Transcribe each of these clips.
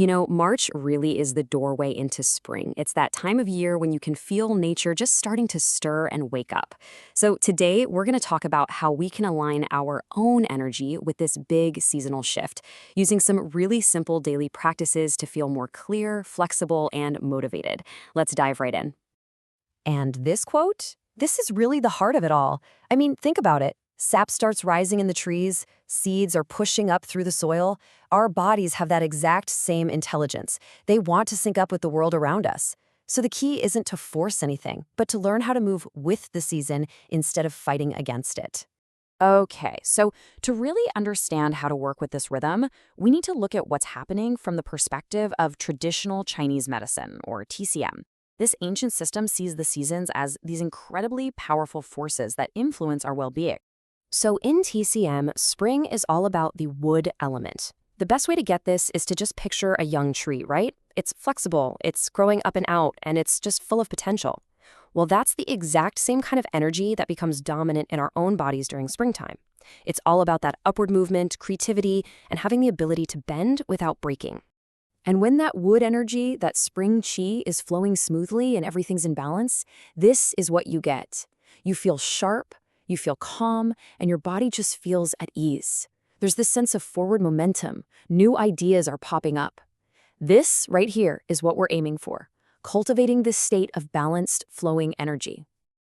March really is the doorway into spring. It's that time of year when you can feel nature just starting to stir and wake up. So today, we're going to talk about how we can align our own energy with this big seasonal shift, using some really simple daily practices to feel more clear, flexible, and motivated. Let's dive right in. And this quote? This is really the heart of it all. I mean, think about it. Sap starts rising in the trees, seeds are pushing up through the soil. Our bodies have that exact same intelligence. They want to sync up with the world around us. So the key isn't to force anything, but to learn how to move with the season instead of fighting against it. Okay, so to really understand how to work with this rhythm, we need to look at what's happening from the perspective of traditional Chinese medicine, or TCM. This ancient system sees the seasons as these incredibly powerful forces that influence our well-being. So in TCM, spring is all about the wood element. The best way to get this is to just picture a young tree, right? It's flexible, it's growing up and out, and it's just full of potential. Well, that's the exact same kind of energy that becomes dominant in our own bodies during springtime. It's all about that upward movement, creativity, and having the ability to bend without breaking. And when that wood energy, that spring chi, is flowing smoothly and everything's in balance, this is what you get. You feel sharp, you feel calm, and your body just feels at ease. There's this sense of forward momentum. New ideas are popping up. This right here is what we're aiming for, cultivating this state of balanced, flowing energy.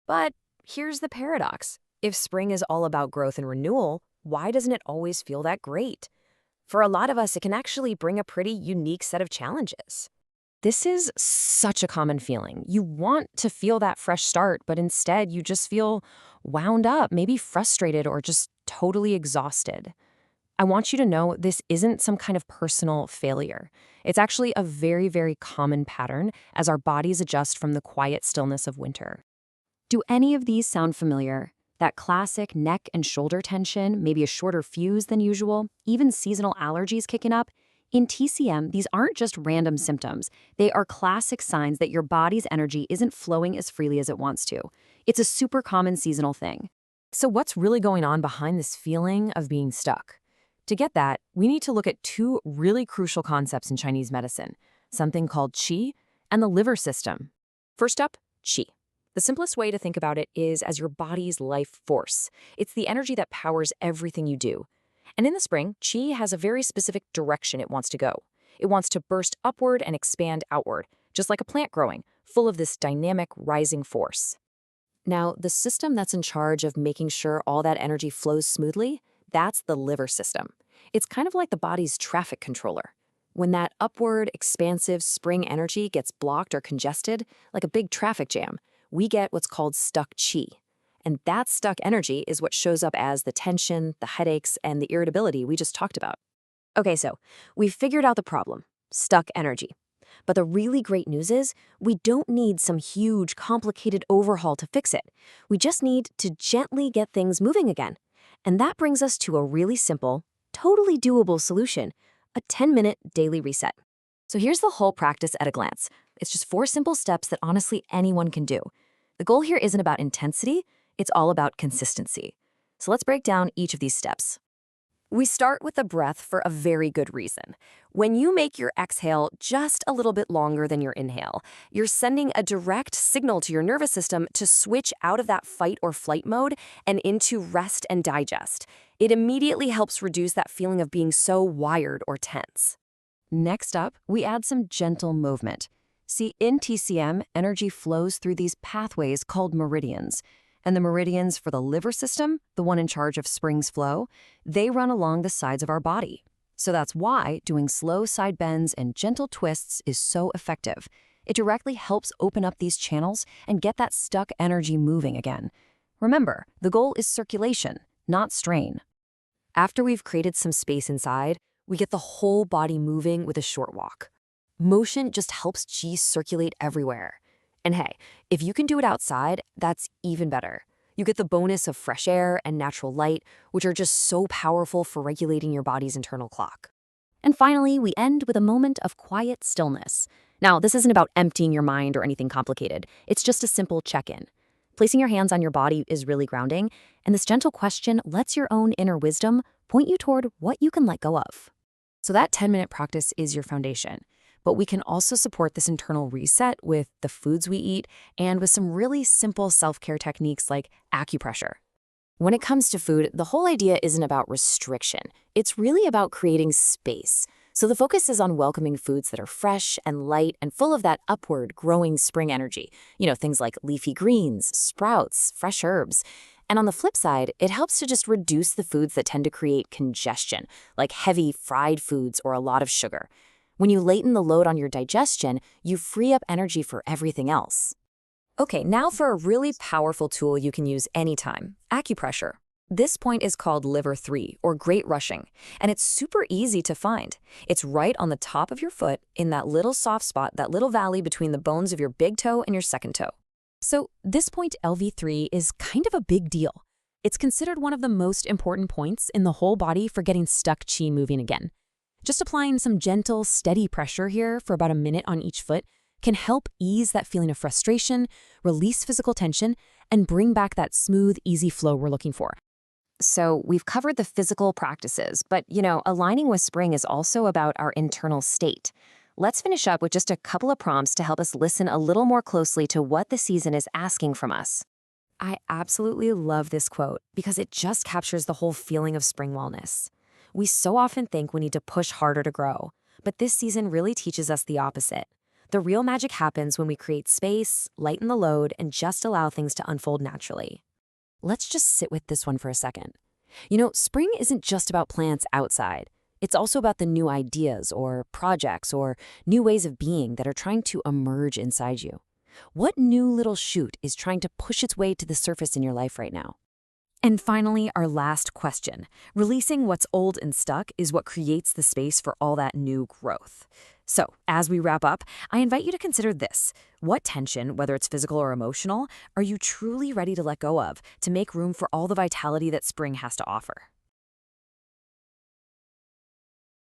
But here's the paradox. If spring is all about growth and renewal, why doesn't it always feel that great? For a lot of us, it can actually bring a pretty unique set of challenges. This is such a common feeling. You want to feel that fresh start, but instead you just feel wound up, maybe frustrated, or just totally exhausted. I want you to know this isn't some kind of personal failure. It's actually a very, very common pattern as our bodies adjust from the quiet stillness of winter. Do any of these sound familiar? That classic neck and shoulder tension, maybe a shorter fuse than usual, even seasonal allergies kicking up? In TCM, these aren't just random symptoms. They are classic signs that your body's energy isn't flowing as freely as it wants to. It's a super common seasonal thing. So what's really going on behind this feeling of being stuck? To get that, we need to look at two really crucial concepts in Chinese medicine, something called qi and the liver system. First up, qi. The simplest way to think about it is as your body's life force. It's the energy that powers everything you do. And in the spring, qi has a very specific direction it wants to go. It wants to burst upward and expand outward, just like a plant growing, full of this dynamic, rising force. Now, the system that's in charge of making sure all that energy flows smoothly, that's the liver system. It's kind of like the body's traffic controller. When that upward, expansive spring energy gets blocked or congested, like a big traffic jam, we get what's called stuck qi. And that stuck energy is what shows up as the tension, the headaches, and the irritability we just talked about. Okay, so we've figured out the problem, stuck energy. But the really great news is we don't need some huge, complicated overhaul to fix it. We just need to gently get things moving again. And that brings us to a really simple, totally doable solution, a 10-minute daily reset. So here's the whole practice at a glance. It's just 4 simple steps that honestly anyone can do. The goal here isn't about intensity, it's all about consistency. So let's break down each of these steps. We start with the breath for a very good reason. When you make your exhale just a little bit longer than your inhale, you're sending a direct signal to your nervous system to switch out of that fight or flight mode and into rest and digest. It immediately helps reduce that feeling of being so wired or tense. Next up, we add some gentle movement. See, in TCM, energy flows through these pathways called meridians. And the meridians for the liver system, the one in charge of spring's flow, they run along the sides of our body. So that's why doing slow side bends and gentle twists is so effective. It directly helps open up these channels and get that stuck energy moving again. Remember, the goal is circulation, not strain. After we've created some space inside, we get the whole body moving with a short walk. Motion just helps qi circulate everywhere. And hey, if you can do it outside, that's even better. You get the bonus of fresh air and natural light, which are just so powerful for regulating your body's internal clock. And finally, we end with a moment of quiet stillness. Now, this isn't about emptying your mind or anything complicated. It's just a simple check-in. Placing your hands on your body is really grounding, and this gentle question lets your own inner wisdom point you toward what you can let go of. So that 10-minute practice is your foundation. But we can also support this internal reset with the foods we eat and with some really simple self-care techniques like acupressure. When it comes to food, the whole idea isn't about restriction. It's really about creating space. So the focus is on welcoming foods that are fresh and light and full of that upward, growing spring energy. Things like leafy greens, sprouts, fresh herbs. And on the flip side, it helps to just reduce the foods that tend to create congestion, like heavy fried foods or a lot of sugar. When you lighten the load on your digestion, you free up energy for everything else. Okay, now for a really powerful tool you can use anytime, acupressure. This point is called liver 3, or great rushing, and it's super easy to find. It's right on the top of your foot, in that little soft spot, that little valley between the bones of your big toe and your second toe. So this point, LV3, is kind of a big deal. It's considered one of the most important points in the whole body for getting stuck qi moving again. Just applying some gentle, steady pressure here for about a minute on each foot can help ease that feeling of frustration, release physical tension, and bring back that smooth, easy flow we're looking for. So we've covered the physical practices, but aligning with spring is also about our internal state. Let's finish up with just a couple of prompts to help us listen a little more closely to what the season is asking from us. I absolutely love this quote because it just captures the whole feeling of spring wellness. We so often think we need to push harder to grow, but this season really teaches us the opposite. The real magic happens when we create space, lighten the load, and just allow things to unfold naturally. Let's just sit with this one for a second. Spring isn't just about plants outside. It's also about the new ideas or projects or new ways of being that are trying to emerge inside you. What new little shoot is trying to push its way to the surface in your life right now? And finally, our last question. Releasing what's old and stuck is what creates the space for all that new growth. So, as we wrap up, I invite you to consider this. What tension, whether it's physical or emotional, are you truly ready to let go of to make room for all the vitality that spring has to offer?